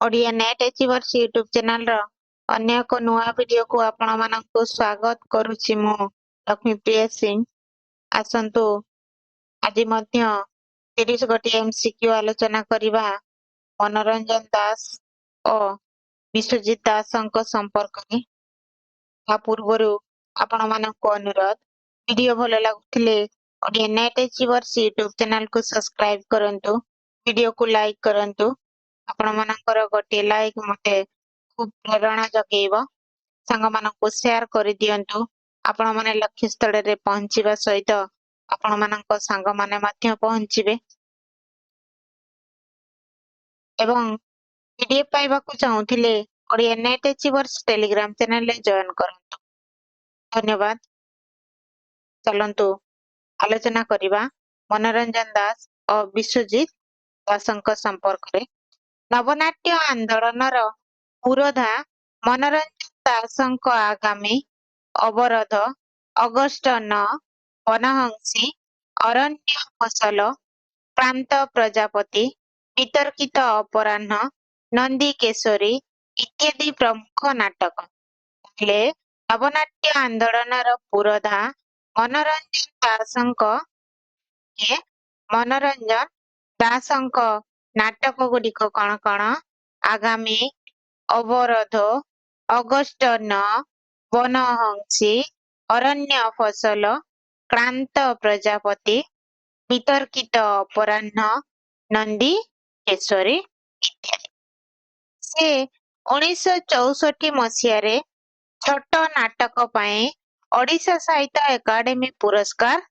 Odia net achievers YouTube channel रो अन्य एक नुआ वीडियो को आपण मानकु स्वागत करूची मु लक्ष्मीप्रिया सिंह। आसंतु आज मध्य 30 गोटी एमसीक्यू आलोचना करिबा मनोरंजन दास और विश्वजीत दासଙ୍କ संपर्क ता पूर्वरु आपण मानकु अनुरोध वीडियो भलो लागुथिले Odia net achievers YouTube channel को सब्सक्राइब करंतु, वीडियो को लाइक करंतु। आपण मानकर गोटे लाइक मते खूब प्रेरणा जगेइबो। संग मानकु शेयर करि दियंतु। आपण माने लक्ष्य स्थल रे पहुंचीबा सहित आपण मानक संग माने मध्य पहुंचीबे एवं पीडीएफ पाइबाकू चाहूथिले Odia net achievers Telegram channel रे जॉइन करंतु। धन्यवाद। चलंतु आलोचना करिबा मनोरंजन दास और विश्वजीत दासଙ୍କ संपर्क रे। नवनाट्य आंदोलनर पुरोधा मनोरंजन दासଙ୍କ आगामी अवरोध अगस्ट 9 वनहंसी अरण्य फसल प्रांत प्रजापति वितर्कित अपराह्न नंदी केशरी इत्यादि प्रमुख नाटक हेले नवनाट्य आंदोलनर पुरोधा मनोरंजन दासଙ୍କ के मनोरंजन दासଙ୍କ नाटक गुड़िक कण कण आगामी अवरोध अगस्ट 9 वनहंसी अरण्य फसल क्रांत प्रजापति वितर्कित अपराह्न नंदी केशरी इत्यादि। से 1964 मसीह छोट नाटक पाए ओडिशा साहित्य एकाडेमी पुरस्कार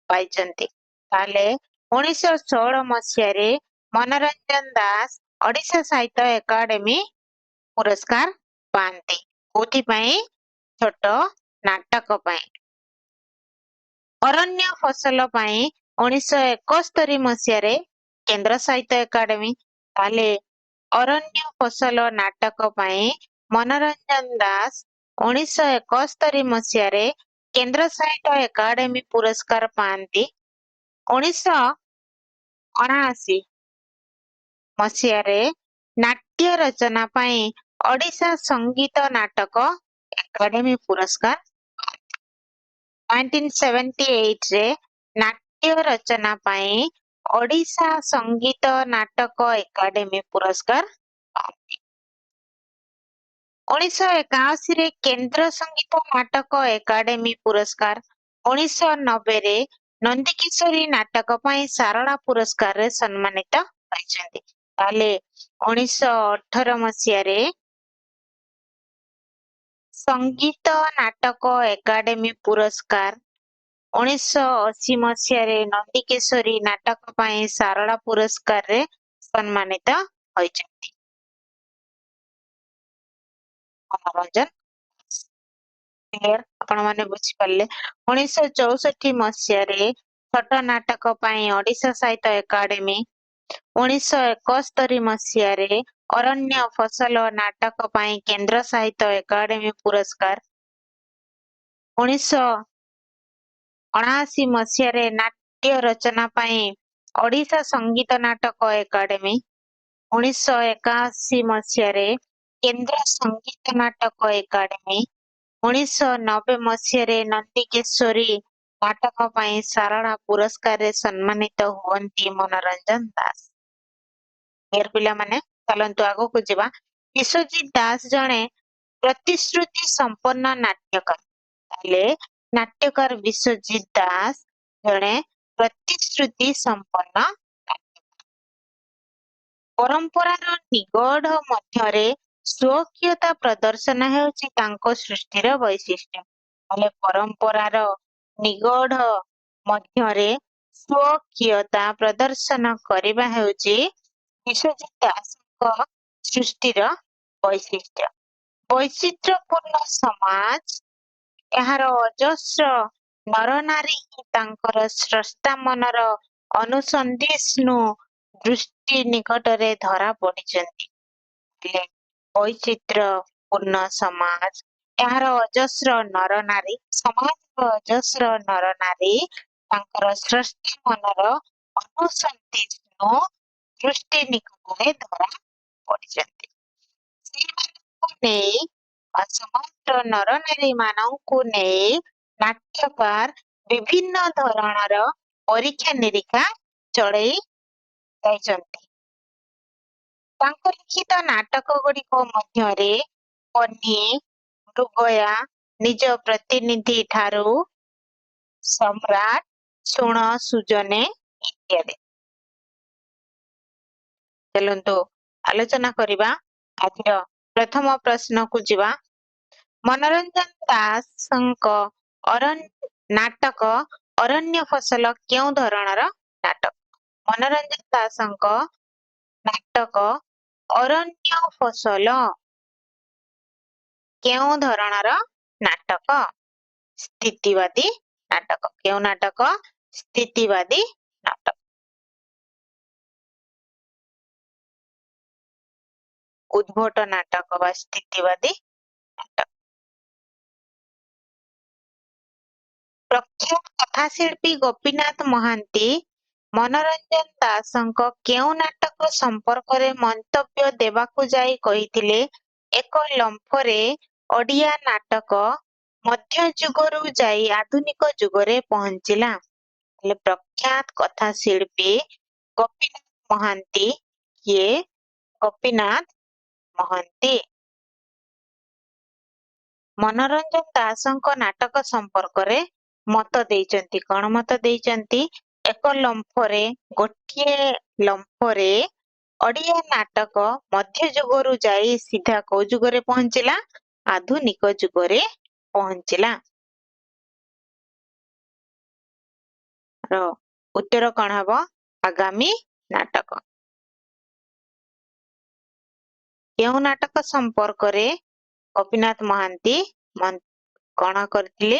पाइचंती। ताले 1916 मसीह मनोरंजन दास ओडिशा साहित्य एकाडेमी पुरस्कार पांती कोथि पई छोट नाटक पई। अरण्य फसल पई 1971 मसीह केंद्र साहित्य एकाडेमी। ताले अरण्य फसल नाटक पई मनोरंजन दास 1971 मसीह केंद्र साहित्य एकाडेमी पुरस्कार पांती। 1979 मसीह नाट्य रचना पई ओडिशा संगीत नाटक एकाडेमी पुरस्कार। 1978 रे नाट्य रचना पई ओडिशा संगीत नाटक एकाडेमी पुरस्कार। 1981 रे केंद्र संगीत नाटक एकाडेमी पुरस्कार। 1990 रे नंदीकिशोरी नाटक पई सारला पुरस्कार रे सम्मानित होइछन्ती। ताले 1918 मसीह रे संगीत नाटक एकाडेमी पुरस्कार। 1980 मसीह रे नंदीकिशोरी नाटक पई सारला पुरस्कार रे सम्मानित होइछन्ती। मनोरंजन क्लियर आपण माने बुझी पाले। 1964 मसीह रे छोट नाटक पई ओडिशा साहित्य एकाडेमी। 1971 मसीह रे अरण्य फसल नाटक पई केंद्र साहित्य एकाडेमी पुरस्कार। 1979 मसीह रे नाट्य रचना पई ओडिशा संगीत नाटक एकाडेमी। 1981 मसीह रे केंद्र संगीत नाटक एकाडेमी। 1990 मसीह रे नंदीकेशरी नाटक पई सारला पुरस्कार रे सम्मानित हुअंती मनोरंजन दास। मेर पिला माने चलंतु आगो को जिबा। विश्वजीत दास जणे प्रतिश्रुति संपन्न नाट्यकार। ताले नाट्यकार विश्वजीत दास जणे प्रतिश्रुति संपन्न परंपरार निगढ़ मध्यरे स्वकीयता प्रदर्शन हेउची तांको सृष्टिर वैशिष्ट्य। ताले परंपरार निगढ़ मध्यरे स्वकीयता प्रदर्शन करिबा हेउची विश्वजीत दासଙ୍କ सृष्टिर वैशिष्ट्य। वैचित्रपूर्ण समाज एहार अजस्र नरनारी तांकर स्रष्टा मनर अनुसंधिष्णु दृष्टि निकटरे धरा पड़िचंती। वैचित्रपूर्ण समाज एहार अजस्र नरनारी समाज अजस्र नरनारी तांकर स्रष्टा मनर अनुसंधिष्णु दृष्टि निकटरे धरा पड़िचंती। ସେମାନଙ୍କୁ ନେଇ ବା ସମସ୍ତ ନରନାରୀ ମାନଙ୍କୁ ନେଇ ନାଟ୍ୟକାର ବିଭିନ୍ନ ଧରଣର ପରୀକ୍ଷା ନିରୀକ୍ଷା ଚଳେଇ ଯାଇଛନ୍ତି। ତାଙ୍କ ଲିଖିତ ନାଟକ ଗୁଡିକ ମଧ୍ୟରେ ପନି, ମୃଗୟା, ନିଜ ପ୍ରତିନିଧି ଠାରୁ ସମ୍ରାଟ, ଶୁଣ ସୁଜନେ ଇତ୍ୟାଦି। ଚାଲନ୍ତୁ ଆଲୋଚନା କରିବା। ଆଜିର ପ୍ରଥମ ପ୍ରଶ୍ନକୁ ଯିବା। ମନୋରଞ୍ଜନ ଦାସଙ୍କ ନାଟକ ଅରଣ୍ୟ ଫସଲ କେଉଁ ଧରଣର ନାଟକ? ମନୋରଞ୍ଜନ ଦାସଙ୍କ ନାଟକ ଅରଣ୍ୟ ଫସଲ କେଉଁ ଧରଣର ନାଟକ? ସ୍ଥିତିବାଦୀ ନାଟକ। କେଉଁ ନାଟକ? ସ୍ଥିତିବାଦୀ ନାଟକ। ଉଦ୍ଭଟ ନାଟକ ବା ସ୍ଥିତିବାଦୀ ନାଟକ। ପ୍ରଖ୍ୟାତ କଥାଶିଳ୍ପୀ ଗୋପୀନାଥ ମହାନ୍ତି ମନୋରଞ୍ଜନ ଦାସଙ୍କ କେଉଁ ନାଟକ ସମ୍ପର୍କରେ ମନ୍ତବ୍ୟ ଦେବାକୁ ଯାଇ କହିଥିଲେ, ଏକ ଲମ୍ଫରେ ଓଡ଼ିଆ ନାଟକ ମଧ୍ୟଯୁଗରୁ ଯାଇ ଆଧୁନିକ ଯୁଗରେ ପହଞ୍ଚିଲା। ହେଲେ ପ୍ରଖ୍ୟାତ କଥାଶିଳ୍ପୀ ଗୋପୀନାଥ ମହାନ୍ତି କିଏ? ଗୋପୀନାଥ ମହାନ୍ତି। ମନୋରଞ୍ଜନ ଦାସଙ୍କ ନାଟକ ସମ୍ପର୍କରେ ମତ ଦେଇଛନ୍ତି। କଣ ମତ ଦେଇଛନ୍ତି? ଗୋଟିଏ ଲମ୍ଫରେ ଓଡ଼ିଆ ନାଟକ ମଧ୍ୟଯୁଗରୁ ଯାଇ ସିଧା କୋଉ ଯୁଗରେ ପହଞ୍ଚିଲା? ଆଧୁନିକ ଯୁଗରେ ପହଞ୍ଚିଲା। ର ଉତ୍ତର କଣ ହବ? ଆଗାମୀ ନାଟକ। କେଉଁ ନାଟକ ସମ୍ପର୍କରେ ଗୋପୀନାଥ ମହାନ୍ତି କଣ କରିଥିଲେ?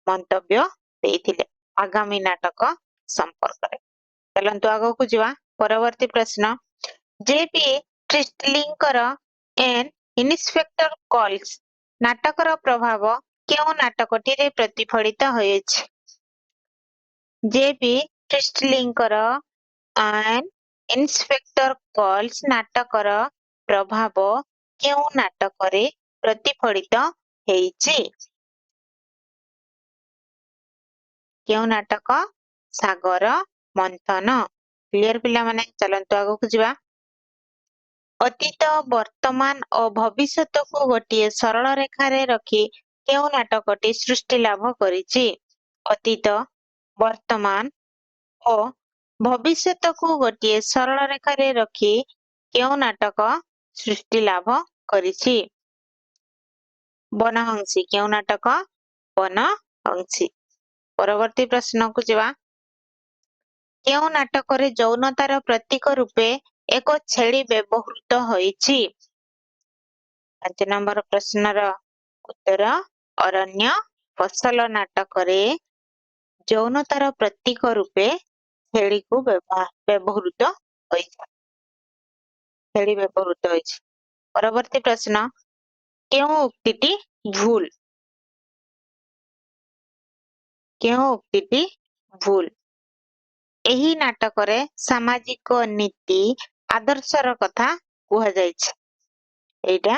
ମନ୍ତବ୍ୟ ଦେଇଥିଲେ। ଆଗାମୀ ନାଟକ ସମ୍ପର୍କରେ। ଚାଲନ୍ତୁ ଆଗକୁ ଯିବା। ପରବର୍ତ୍ତୀ ପ୍ରଶ୍ନ। ଜେ.ପି. ଖ୍ରୀଷ୍ଟଲିଙ୍କର ଏନ୍ ଇନ୍ସପେକ୍ଟର କଲ୍ସ ନାଟକର ପ୍ରଭାବ କେଉଁ ନାଟକଟିରେ ପ୍ରତିଫଳିତ ହୋଇଛି? ଜେ.ପି. ଖ୍ରୀଷ୍ଟଲିଙ୍କର ଆନ୍ ଇନ୍ସପେକ୍ଟର କଲ୍ସ ନାଟକର ପ୍ରଭାବ କେଉଁ ନାଟକରେ ପ୍ରତିଫଳିତ ହେଇଛି? କେଉଁ ନାଟକ? ସାଗର ମନ୍ଥନ। କ୍ଲିୟର ପିଲାମାନେ? ଚାଲନ୍ତୁ ଆଗକୁ ଯିବା। ଅତୀତ, ବର୍ତ୍ତମାନ ଓ ଭବିଷ୍ୟତକୁ ଗୋଟିଏ ସରଳ ରେଖାରେ ରଖି କେଉଁ ନାଟକଟି ସୃଷ୍ଟି ଲାଭ କରିଛି? ଅତୀତ, ବର୍ତ୍ତମାନ ଓ ଭବିଷ୍ୟତକୁ ଗୋଟିଏ ସରଳ ରେଖାରେ ରଖି କେଉଁ ନାଟକ ସୃଷ୍ଟି ଲାଭ କରିଛି? ବନହଂସୀ। କେଉଁ ନାଟକ? ବନହଂସୀ। ପରବର୍ତ୍ତୀ ପ୍ରଶ୍ନକୁ ଯିବା। କେଉଁ ନାଟକରେ ଯୌନତାର ପ୍ରତୀକ ରୂପେ ଏକ ଛେଳି ବ୍ୟବହୃତ ହୋଇଛି? 5 ନମ୍ବର ପ୍ରଶ୍ନର ଉତ୍ତର ଅରଣ୍ୟ ଫସଲ ନାଟକରେ ଯୌନତାର ପ୍ରତୀକ ରୂପେ ଛେଳିକୁ ବ୍ୟବହୃତ ହୋଇଛି। ଛେଳି ବ୍ୟବହୃତ ହୋଇଛି। ପରବର୍ତ୍ତୀ ପ୍ରଶ୍ନ। କେଉଁ ଉକ୍ତିଟି ଭୁଲ? କେଉଁ ଉକ୍ତିଟି ଭୁଲ? ଏହି ନାଟକରେ ସାମାଜିକ ନୀତି ଆଦର୍ଶର କଥା କୁହାଯାଇଛି। ଏଇଟା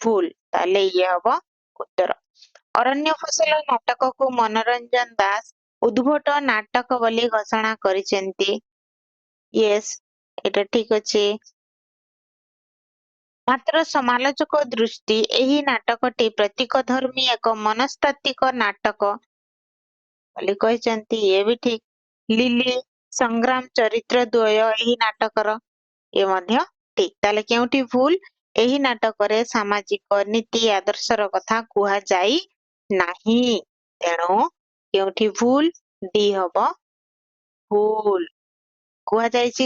ଭୁଲ। ତାହେଲେ ଇଏ ହବ ଉତ୍ତର। ଅରଣ୍ୟ ଫସଲ ନାଟକକୁ ମନୋରଞ୍ଜନ ଦାସ ଉଦ୍ଭଟ ନାଟକ ବୋଲି ଘୋଷଣା କରିଛନ୍ତି। ୟେସ୍, ଏଇଟା ଠିକ ଅଛି। ମାତ୍ର ସମାଲୋଚକ ଦୃଷ୍ଟି ଏହି ନାଟକଟି ପ୍ରତୀକ ଧର୍ମୀ ଏକ ମନସ୍ତାତ୍ତ୍ୱିକ ନାଟକ ବୋଲି କହିଛନ୍ତି। ଇଏ ବି ଠିକ। ଲିଲି ସଂଗ୍ରାମ ଚରିତ୍ର ଦ୍ୱୟ ଏହି ନାଟକର। ଏ ମଧ୍ୟ ଠିକ। ତାହେଲେ କେଉଁଠି ଭୁଲ? ଏହି ନାଟକରେ ସାମାଜିକ ନୀତି ଆଦର୍ଶର କଥା କୁହାଯାଇ ନାହିଁ। ତେଣୁ କେଉଁଠି ଭୁଲ? ଡି ହବ ଭୁଲ। କୁହାଯାଇଛି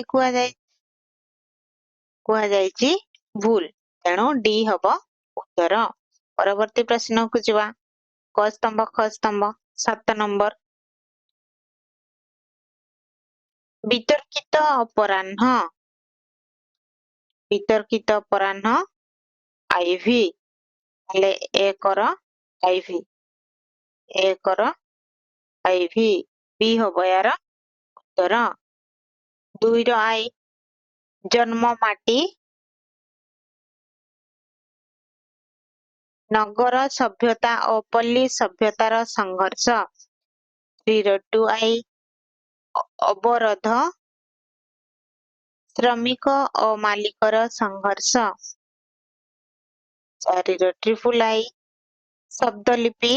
ଭୁଲ। ତେଣୁ ଡି ହବ ଉତ୍ତର। ପରବର୍ତ୍ତୀ ପ୍ରଶ୍ନକୁ ଯିବା। କ ସ୍ତମ୍ଭ ଖ ସ୍ତମ୍ଭ 7 ନମ୍ବର। ବିତର୍କିତ ଅପରାହ୍ନ। ବିତର୍କିତ ଅପରାହ୍ନ ଆଇଭି। ହେଲେ ଏକର ଆଇଭି। ଏକର ଆଇଭି। ବି ହବ ୟାର ଉତ୍ତର। 2ର ଆଇ। ଜନ୍ମ ମାଟି ନଗର ସଭ୍ୟତା ଓ ପଲ୍ଲୀ ସଭ୍ୟତାର ସଂଘର୍ଷ। 3 ଟୁ ଆଇ ଅବରୋଧ ଶ୍ରମିକ ଓ ମାଲିକର ସଂଘର୍ଷ। 4 ଟ୍ରିପୁଲ ଆଇ ଶବ୍ଦଲିପି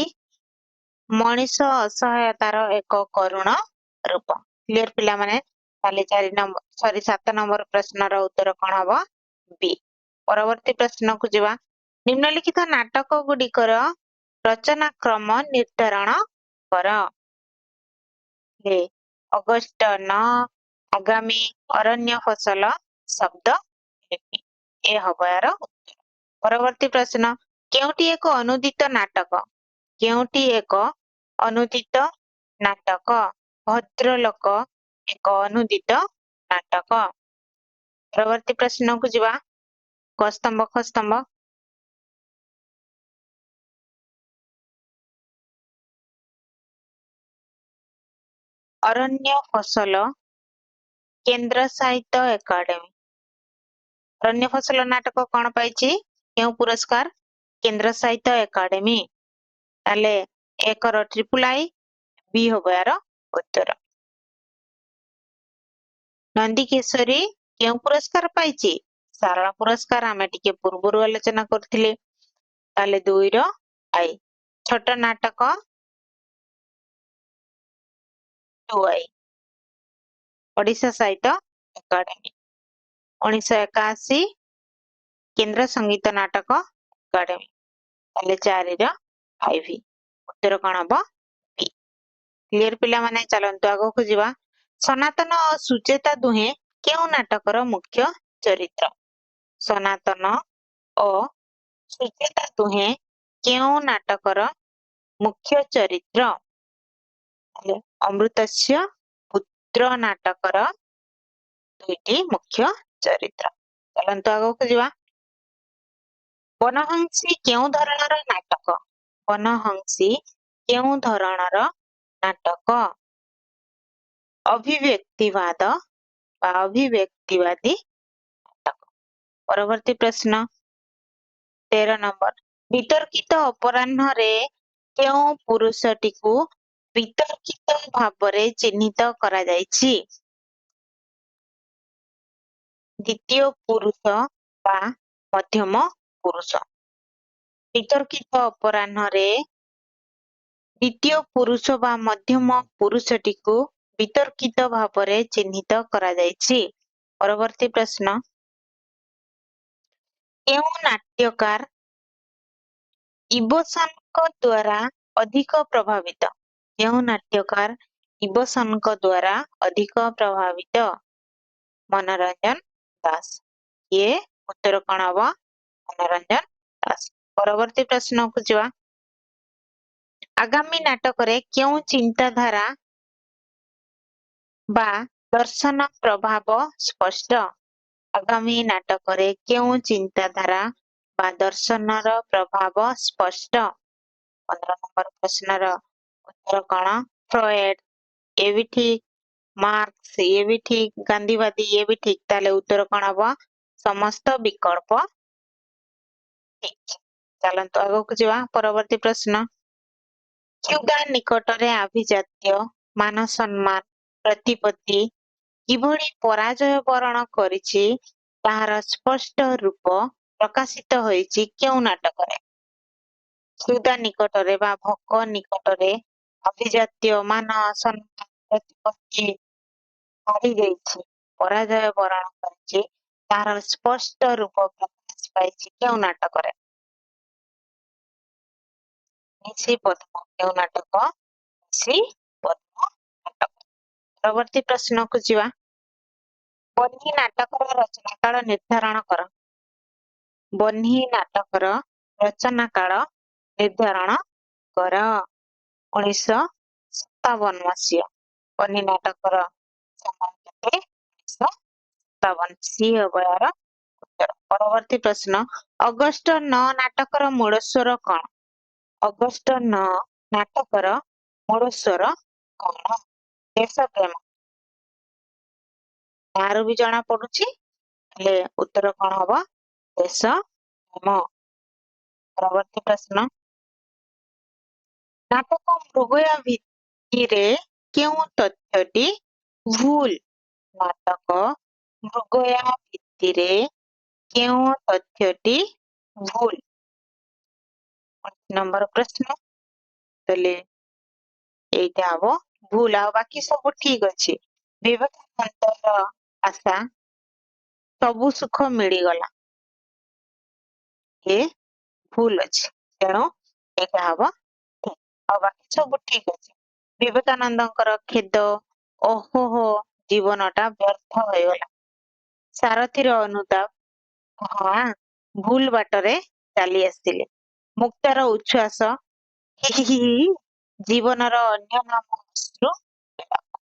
ମଣିଷ ଅସହାୟତାର ଏକ କରୁଣ ରୂପ। କ୍ଲିୟର ପିଲାମାନେ? ତାହେଲେ 7 ନମ୍ବର ପ୍ରଶ୍ନର ଉତ୍ତର କଣ ହବ? ବି। ପରବର୍ତ୍ତୀ ପ୍ରଶ୍ନକୁ ଯିବା। ନିମ୍ନଲିଖିତ ନାଟକ ଗୁଡ଼ିକର ରଚନା କ୍ରମ ନିର୍ଦ୍ଧାରଣ କର। ଏ ଅଗଷ୍ଟ 9, ଆଗାମୀ, ଅରଣ୍ୟ ଫସଲ, ଶବ୍ଦ ଲିପି। ଏ ହବ ଏହାର ଉତ୍ତର। ପରବର୍ତ୍ତୀ ପ୍ରଶ୍ନ। କେଉଁଟି ଏକ ଅନୁଦିତ ନାଟକ? କେଉଁଟି ଏକ ଅନୁଦିତ ନାଟକ? ଭଦ୍ରଲୋକ ଏକ ଅନୁଦିତ ନାଟକ। ପରବର୍ତ୍ତୀ ପ୍ରଶ୍ନକୁ ଯିବା। କ ସ୍ତମ୍ଭ ଖ ସ୍ତମ୍ଭ। ଅରଣ୍ୟ ଫସଲ କେନ୍ଦ୍ର ସାହିତ୍ୟ ଏକାଡେମୀ। ଅରଣ୍ୟ ଫସଲ ନାଟକ କଣ ପାଇଛି? କେଉଁ ପୁରସ୍କାର? କେନ୍ଦ୍ର ସାହିତ୍ୟ ଏକାଡେମୀ। ତାହେଲେ ଏକର ଟ୍ରିପୁଲ ଆଇ, ବି ହବ ଏହାର ଉତ୍ତର। ନନ୍ଦିକେଶରୀ କେଉଁ ପୁରସ୍କାର ପାଇଛି? ସାରଳା ପୁରସ୍କାର। ଆମେ ଟିକେ ପୂର୍ବରୁ ଆଲୋଚନା କରିଥିଲେ। ତାହେଲେ 2ର ଆଇ। ଛୋଟ ନାଟକ 2I ଓଡ଼ିଶା ସାହିତ୍ୟ ଏକାଡେମୀ। 1981 କେନ୍ଦ୍ର ସଙ୍ଗୀତ ନାଟକ ଏକାଡେମୀ। ତାହେଲେ 4ର 5। ଉତ୍ତର କଣ ହବ? ବି। କ୍ଲିୟର ପିଲାମାନେ? ଚାଲନ୍ତୁ ଆଗକୁ ଯିବା। ସନାତନ ଓ ସୁଚେତା ଦୁହେଁ କେଉଁ ନାଟକର ମୁଖ୍ୟ ଚରିତ୍ର? ସନାତନ ଓ ସୁଚେତା ଦୁହେଁ କେଉଁ ନାଟକର ମୁଖ୍ୟ ଚରିତ୍ର? ଅମୃତସ୍ୟ ପୁତ୍ର ନାଟକର 2ଟି ମୁଖ୍ୟ ଚରିତ୍ର। ଚାଲନ୍ତୁ ଆଗକୁ ଯିବା। ବନହଂସୀ କେଉଁ ଧରଣର ନାଟକ? ବନହଂସୀ କେଉଁ ଧରଣର ନାଟକ? ଅଭିବ୍ୟକ୍ତିବାଦ ବା ଅଭିବ୍ୟକ୍ତିବାଦୀ ନାଟକ। ପରବର୍ତ୍ତୀ ପ୍ରଶ୍ନ 13 ନମ୍ବର। ବିତର୍କିତ ଅପରାହ୍ନରେ କେଉଁ ପୁରୁଷଟିକୁ ବିତର୍କିତ ଭାବରେ ଚିହ୍ନିତ କରାଯାଇଛି? ଦ୍ୱିତୀୟ ପୁରୁଷ ବା ମଧ୍ୟମ ପୁରୁଷ। ବିତର୍କିତ ଅପରାହ୍ନରେ ଦ୍ୱିତୀୟ ପୁରୁଷ ବା ମଧ୍ୟମ ପୁରୁଷଟିକୁ ବିତର୍କିତ ଭାବରେ ଚିହ୍ନିତ କରାଯାଇଛି। ପରବର୍ତ୍ତୀ ପ୍ରଶ୍ନ। କେଉଁ ନାଟ୍ୟକାର ଇବସନଙ୍କ ଦ୍ୱାରା ଅଧିକ ପ୍ରଭାବିତ? କେଉଁ ନାଟ୍ୟକାର ଇବସନଙ୍କ ଦ୍ୱାରା ଅଧିକ ପ୍ରଭାବିତ? ମନୋରଞ୍ଜନ ଦାସ। ଇଏ ଉତ୍ତର କଣ ହବ? ମନୋରଞ୍ଜନ ଦାସ। ପରବର୍ତ୍ତୀ ପ୍ରଶ୍ନକୁ ଯିବା। ଆଗାମୀ ନାଟକରେ କେଉଁ ଚିନ୍ତାଧାରା ବା ଦର୍ଶନ ପ୍ରଭାବ ସ୍ପଷ୍ଟ? ଆଗାମୀ ନାଟକରେ କେଉଁ ଚିନ୍ତାଧାରା ବା ଦର୍ଶନର ପ୍ରଭାବ ସ୍ପଷ୍ଟ? 15 ନମ୍ବର ପ୍ରଶ୍ନର ଉତ୍ତର କଣ? ଫ୍ରଏଡ। ଏ ବି ଠିକ। ମାର୍କ୍ସ ଇଏ ବି ଠିକ। ଗାନ୍ଧୀବାଦୀ ଇଏ ବି ଠିକ। ତାହେଲେ ଉତ୍ତର କଣ ହବ? ସମସ୍ତ ବିକଳ୍ପ ଠିକ। ଚାଲନ୍ତୁ ଆଗକୁ ଯିବା। ପରବର୍ତ୍ତୀ ପ୍ରଶ୍ନ। କ୍ୟୁବା ନିକଟରେ ଆଭିଜାତ୍ୟ ମାନ ସମ୍ମାନ ପ୍ରତିପତ୍ତି କିଭଳି ପରାଜୟ ବରଣ କରିଛି ତାହାର ସ୍ପଷ୍ଟ ରୂପ ପ୍ରକାଶିତ ହୋଇଛି କେଉଁ ନାଟକରେ? କ୍ୟୁବା ନିକଟରେ ବା ଭୋକ ନିକଟରେ ଅଭିଜାତ୍ୟ ମାନ ସମ୍ମାନ ପ୍ରତିପତ୍ତି ହାରିଯାଇଛି, ପରାଜୟ ବରଣ କରିଛି, ତାହାର ସ୍ପଷ୍ଟ ରୂପ ପ୍ରକାଶ ପାଇଛି କେଉଁ ନାଟକରେ? ନିଶିପଦ୍ମ। କେଉଁ ନାଟକ? ନିଶିପଦ୍ମ ନାଟକ। ପରବର୍ତ୍ତୀ ପ୍ରଶ୍ନକୁ ଯିବା। ବହ୍ନି ନାଟକର ରଚନା କାଳ ନିର୍ଦ୍ଧାରଣ କର। ବହ୍ନି ନାଟକର ରଚନା କାଳ ନିର୍ଦ୍ଧାରଣ କର। 1957 ମସିହା। ବହ୍ନି ନାଟକର ସମୟ କେତେ? 1957। ସି ହବ ଏହାର ଉତ୍ତର। ପରବର୍ତ୍ତୀ ପ୍ରଶ୍ନ। ଅଗଷ୍ଟ 9 ନାଟକର ମୂଳ ସ୍ୱର କଣ? ଅଗଷ୍ଟ 9 ନାଟକର ମୂଳ ସ୍ୱର କଣ? ଦେଶ ପ୍ରେମ। ତାର ବି ଜଣା ପଡୁଛି। ହେଲେ ଉତ୍ତର କଣ ହବ? ଦେଶ ପ୍ରେମ। ପରବର୍ତ୍ତୀ ପ୍ରଶ୍ନ ନାଟକ ମୃଗୟା ଭିତ୍ତିରେ କେଉଁ ତଥ୍ୟଟି ଭୁଲ? ନାଟକ ମୃଗୟା ଭିତ୍ତିରେ କେଉଁ ତଥ୍ୟଟି ଭୁଲ? ନମ୍ବର ପ୍ରଶ୍ନ ତାହେଲେ ଏଇଟା ହବ ଭୁଲ ଆଉ ବାକି ସବୁ ଠିକ ଅଛି। ବିବେକାନନ୍ଦର ଆଶା ସବୁ ସୁଖ ମିଳିଗଲା ଏ ଭୁଲ ଅଛି ତେଣୁ ଏଇଟା ହବ ଠିକ ଆଉ ବାକି ସବୁ ଠିକ ଅଛି। ବିବେକାନନ୍ଦଙ୍କର ଖେଦ ଓହୋ ଜୀବନଟା ବ୍ୟର୍ଥ ହୋଇଗଲା। ସାରଥୀର ଅନୁତାପ ହଁ ଭୁଲ ବାଟରେ ଚାଲି ଆସିଥିଲେ। ମୁକ୍ତାର ଉଚ୍ଛ୍ୱାସ ହି ହି ହି ଜୀବନର ଅନ୍ୟ ନାମ ଅଶ୍ରୁ ବିଳାପ।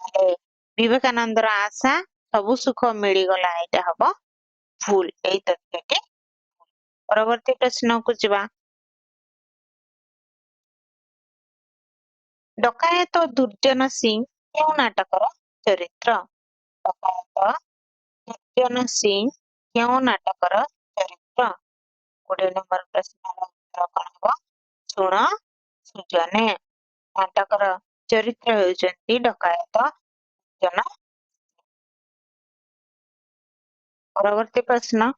ତାହେଲେ ବିବେକାନନ୍ଦର ଆଶା ସବୁ ସୁଖ ମିଳିଗଲା ଏଇଟା ହବ ଭୁଲ ଏଇ ତଥ୍ୟଟି। ପରବର୍ତ୍ତୀ ପ୍ରଶ୍ନକୁ ଯିବା। ଡକାୟତ ଦୁର୍ଜନ ସିଂ କେଉଁ ନାଟକର ଚରିତ୍ର? ଡକାୟତ ଦୁର୍ଜନ ସିଂ କେଉଁ ନାଟକର ଚରିତ୍ର? 20 ନମ୍ବର ପ୍ରଶ୍ନର ଉତ୍ତର କଣ ହବ? ଶୁଣ ସୁଜନେ। ନାଟକର ଚରିତ୍ର ହେଉଛନ୍ତି ଡକାୟତ ଦୁର୍ଜନ। ପରବର୍ତ୍ତୀ ପ୍ରଶ୍ନ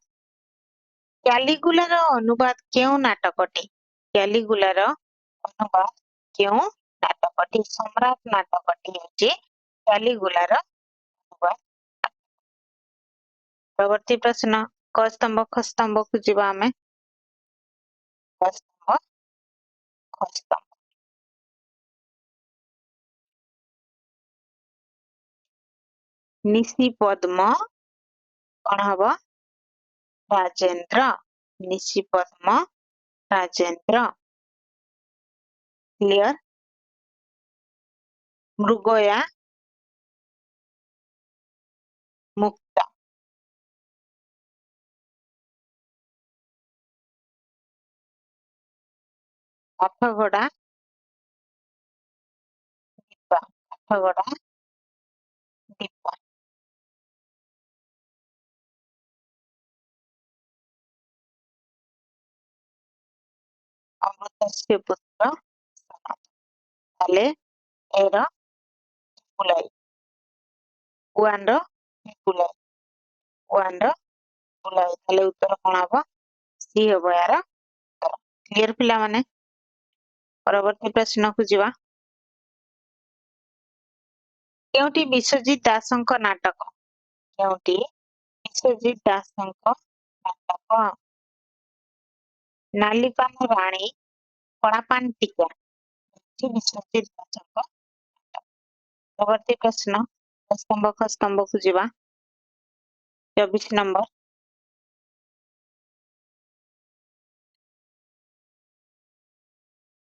କ୍ୟାଲିଗୁଲାର ଅନୁବାଦ କେଉଁ ନାଟକଟି? କ୍ୟାଲିଗୁଲାର ଅନୁବାଦ କେଉଁ ନାଟକଟି? ସମ୍ରାଟ ନାଟକଟି ହେଉଛି କ୍ୟାଲିଗୁଲାର ଅନୁବାଦ। ପରବର୍ତ୍ତୀ ପ୍ରଶ୍ନ କ ସ୍ତମ୍ଭ ଖ ସ୍ତମ୍ଭକୁ ଯିବା ଆମେ। କ ସ୍ତମ୍ଭ ଖ ସ୍ତମ୍ଭ ନିଶି ପଦ୍ମ କଣ ହବ? ରାଜେନ୍ଦ୍ର। ନିଶି ପଦ୍ମ ରାଜେନ୍ଦ୍ର। କ୍ଲିୟର? ମୃଗୟା ମୁକ୍ତା। ଆଠଗଡା ଦୀପା। ଆଠଗଡା ଦୀପା। ଅମୃତସ୍ୟ ପୁତ୍ର ତାହେଲେ ଏର ବୁଲାଇ ୱାନ ର ବୁଲାଇ ୱାନ ର ବୁଲାଇ ତାହେଲେ ଉତ୍ତର କଣ ହବ? ସି ହବ ୟାର ଉତ୍ତର। କ୍ଲିୟର ପିଲାମାନେ? ପରବର୍ତ୍ତୀ ପ୍ରଶ୍ନକୁ ଯିବା। କେଉଁଠି ବିଶ୍ୱଜିତ ଦାସଙ୍କ ନାଟକ? କେଉଁଠି ବିଶ୍ୱଜିତ ଦାସଙ୍କ ନାଟକ? ନାଲିପାନ ରାଣୀ କଳାପାନ ଟୀକା ବିଶ୍ୱଜିତ ଦାସଙ୍କ। ପରବର୍ତ୍ତୀ ପ୍ରଶ୍ନ ସ୍ତମ୍ଭ ଖ ସ୍ତମ୍ଭକୁ ଯିବା। 24 ନମ୍ବର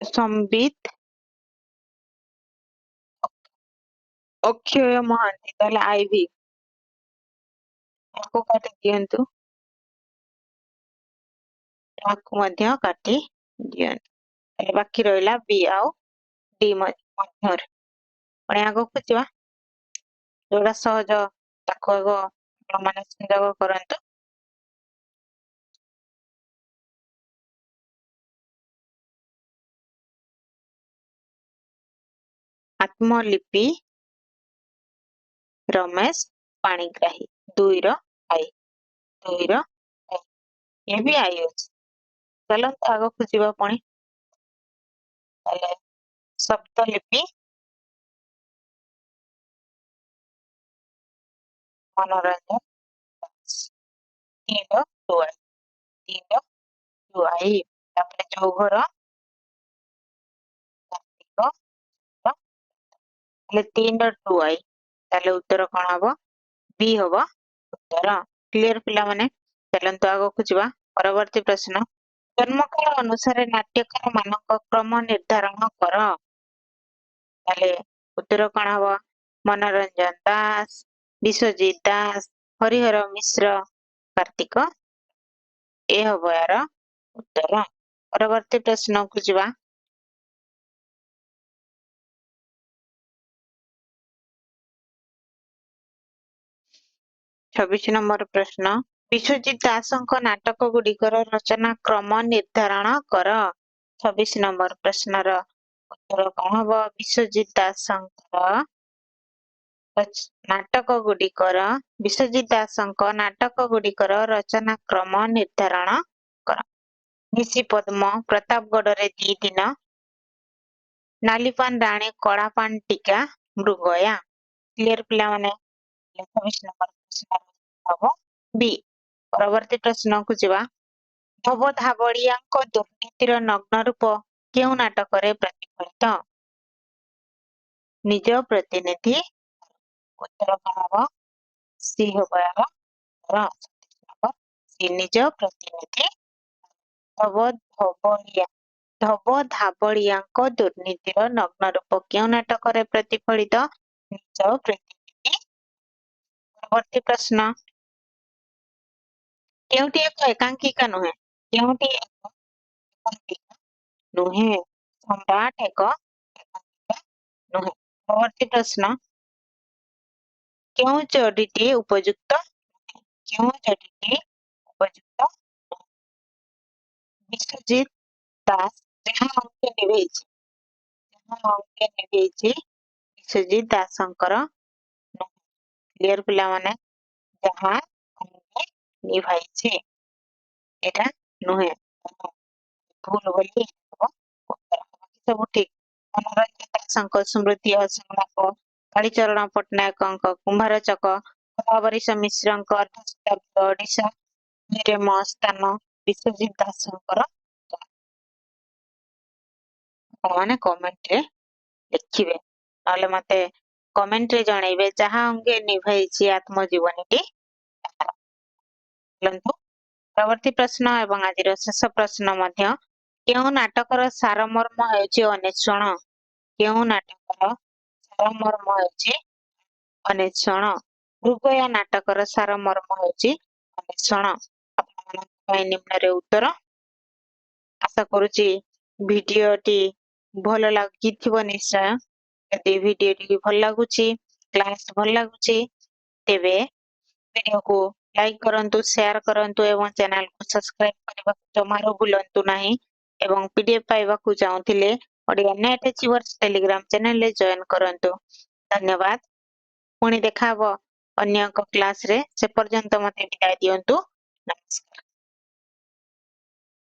ସମ୍ବିତ ଅକ୍ଷୟ ମହାନ୍ତି ତାହେଲେ ଆଇଭି ତାକୁ କାଟି ଦିଅନ୍ତୁ। ତାକୁ ମଧ୍ୟ କାଟି ଦିଅନ୍ତୁ। ତାହେଲେ ବାକି ରହିଲା ବି ଆଉ ଡି ମଧ୍ୟରେ। ପୁଣି ଆଗକୁ ଯିବା ଯୋଉଟା ସହଜ ତାକୁ ଆଗ ଆପଣମାନେ ସଂଯୋଗ କରନ୍ତୁ। ଆତ୍ମଲିପି ରମେଶ ପାଣିଗ୍ରାହୀ। 2 ର ଆଇ 2 ର ଆଇ ଏ ବି ଆଇ ଅଛି। ଚାଲନ୍ତୁ ଆଗକୁ ଯିବା ପୁଣି। ତାହେଲେ ଶବ୍ଦଲିପି ମନୋରଞ୍ଜନ ଦାସ। 3 ର 2 ଆଇ 3 ର 2 ଆଇ। ତାପରେ ଚୌଘର କାର୍ତ୍ତିକ ତାହେଲେ 3 ର 2 ଆଇ ତାହେଲେ ଉତ୍ତର କଣ ହବ? ବି ହବ ଉତ୍ତର। କ୍ଲିୟର ପିଲାମାନେ? ଚାଲନ୍ତୁ ଆଗକୁ ଯିବା। ପରବର୍ତ୍ତୀ ପ୍ରଶ୍ନ ଜନ୍ମକାଳ ଅନୁସାରେ ନାଟ୍ୟକାର ମାନଙ୍କ କ୍ରମ ନିର୍ଦ୍ଧାରଣ କର। ତାହେଲେ ଉତ୍ତର କଣ ହବ? ମନୋରଞ୍ଜନ ଦାସ, ବିଶ୍ୱଜିତ ଦାସ, ହରିହର ମିଶ୍ର, କାର୍ତ୍ତିକ ଏ ହବ ୟାର ଉତ୍ତର। ପରବର୍ତ୍ତୀ ପ୍ରଶ୍ନକୁ ଯିବା। 26 ନମ୍ବର ପ୍ରଶ୍ନ ବିଶ୍ୱଜିତ ଦାସଙ୍କ ନାଟକ ଗୁଡ଼ିକର ରଚନା କ୍ରମ ନିର୍ଦ୍ଧାରଣ କର। 26 ନମ୍ବର ପ୍ରଶ୍ନର ଉତ୍ତର କଣ ହବ? ବିଶ୍ୱଜିତ ଦାସଙ୍କର ନାଟକ ଗୁଡ଼ିକର ବିଶ୍ୱଜିତ ଦାସଙ୍କ ନାଟକ ଗୁଡ଼ିକର ରଚନା କ୍ରମ ନିର୍ଦ୍ଧାରଣ କର। ନିଶି ପଦ୍ମ, ପ୍ରତାପଗଡ଼ରେ 2 ଦିନ, ନାଲିପାନ ରାଣୀ, କଳାପାନ ଟୀକା, ମୃଗୟା। କ୍ଲିୟର ପିଲାମାନେ? 26 ନମ୍ବର ପ୍ରଶ୍ନ ହବ ବି। ପରବର୍ତ୍ତୀ ପ୍ରଶ୍ନକୁ ଯିବା। ଧୋବ ଧାବଳିଆଙ୍କ ଦୁର୍ନୀତିର ନଗ୍ନ ରୂପ କେଉଁ ନାଟକରେ ପ୍ରତିଫଳିତ? ନିଜ ପ୍ରତିନିଧି। ଉତ୍ତର କଣ ହବ? ସି ହବ ଏହାର ଉତ୍ତର। 27 ନମ୍ବର ସି ନିଜ ପ୍ରତିନିଧି। ଧୋବ ଧାବଳିଆଙ୍କ ଦୁର୍ନୀତିର ନଗ୍ନ ରୂପ କେଉଁ ନାଟକରେ ପ୍ରତିଫଳିତ? ନିଜ ପ୍ରତିନିଧି। ପରବର୍ତ୍ତୀ ପ୍ରଶ୍ନ। କେଉଁଟି ଏକ ଏକାଙ୍କିକା ନୁହେଁ? କେଉଁଟି ଏକ ଏକାଙ୍କିକା ନୁହେଁ? ସମ୍ରାଟ ଏକ ଏକାଙ୍କିକା ନୁହେଁ। ପରବର୍ତ୍ତୀ ପ୍ରଶ୍ନ। କେଉଁ ଯୋଡ଼ିଟି ଉପଯୁକ୍ତ ନୁହେଁ? କେଉଁ ଯୋଡ଼ିଟି ଉପଯୁକ୍ତ ନୁହେଁ? ବିଶ୍ୱଜିତ ଦାସ ଯାହା ଅଙ୍କେ ନିଭେଇଛି ବିଶ୍ୱଜିତ ଦାସଙ୍କର ନୁହେଁ। କ୍ଲିୟର ପିଲାମାନେ? ଯାହା ଅଙ୍କେ ନିଭାଇଛି ଏଟା ନୁହେଁ, ଭୁଲ ବୋଲି ହବ ଉତ୍ତର। ସବୁ ଠିକ। ମନୋରଞ୍ଜନ ଦାସଙ୍କ ସ୍ମୃତି ସଂଳାପ, କାଳୀଚରଣ ପଟ୍ଟନାୟକଙ୍କ କୁମ୍ଭାର ଚକ, କଳାବରୀଶ ମିଶ୍ରଙ୍କ ଅର୍ଦ୍ଧଶତାବ୍ଦୀ ଓଡ଼ିଶା ମୋ ସ୍ଥାନ ବିଶ୍ୱଜିତ ଦାସଙ୍କର। ଆପଣମାନେ କମେଣ୍ଟରେ ଲେଖିବେ, ନହେଲେ ମତେ କମେଣ୍ଟରେ ଜଣେଇବେ ଯାହା ଅଙ୍ଗେ ନିଭାଇଛି ଆତ୍ମଜୀବନୀଟି। ପରବର୍ତ୍ତୀ ପ୍ରଶ୍ନ ଏବଂ ଆଜିର ଶେଷ ପ୍ରଶ୍ନ ମଧ୍ୟ। କେଉଁ ନାଟକର ସାରମର୍ମ ହେଉଛି ଅନ୍ୱେଷଣ? କେଉଁ ନାଟକର ସାରମର୍ମ ହେଉଛି ଅନ୍ୱେଷଣ? ମୃଗୟା ନାଟକର ସାରମର୍ମ ହେଉଛି ଅନ୍ୱେଷଣ। ଆପଣମାନଙ୍କ ପାଇଁ ନିମ୍ନରେ ଉତ୍ତର। ଆଶା କରୁଛି ଭିଡିଓଟି ଭଲ ଲାଗିଥିବ ନିଶ୍ଚୟ। ଯଦି ଭିଡିଓଟି ଭଲ ଲାଗୁଛି, କ୍ଲାସ ଭଲ ଲାଗୁଛି, ତେବେ ଭିଡିଓକୁ ଲାଇକ୍ କରନ୍ତୁ, ସେୟାର କରନ୍ତୁ ଏବଂ ଚ୍ୟାନେଲକୁ ସବସ୍କ୍ରାଇବ କରିବାକୁ ଜମାରୁ ଭୁଲନ୍ତୁ ନାହିଁ। ଏବଂ ପିଡିଏଫ ପାଇବାକୁ ଚାହୁଁଥିଲେ ଓଡ଼ିଆ ନେଟ୍ ଆଚିଭର୍ସ ଟେଲିଗ୍ରାମ ଚ୍ୟାନେଲରେ ଜଏନ କରନ୍ତୁ। ଧନ୍ୟବାଦ। ପୁଣି ଦେଖା ହବ ଅନ୍ୟ ଏକ କ୍ଲାସରେ। ସେ ପର୍ଯ୍ୟନ୍ତ ମତେ ବିଦାୟ ଦିଅନ୍ତୁ। ନମସ୍କାର।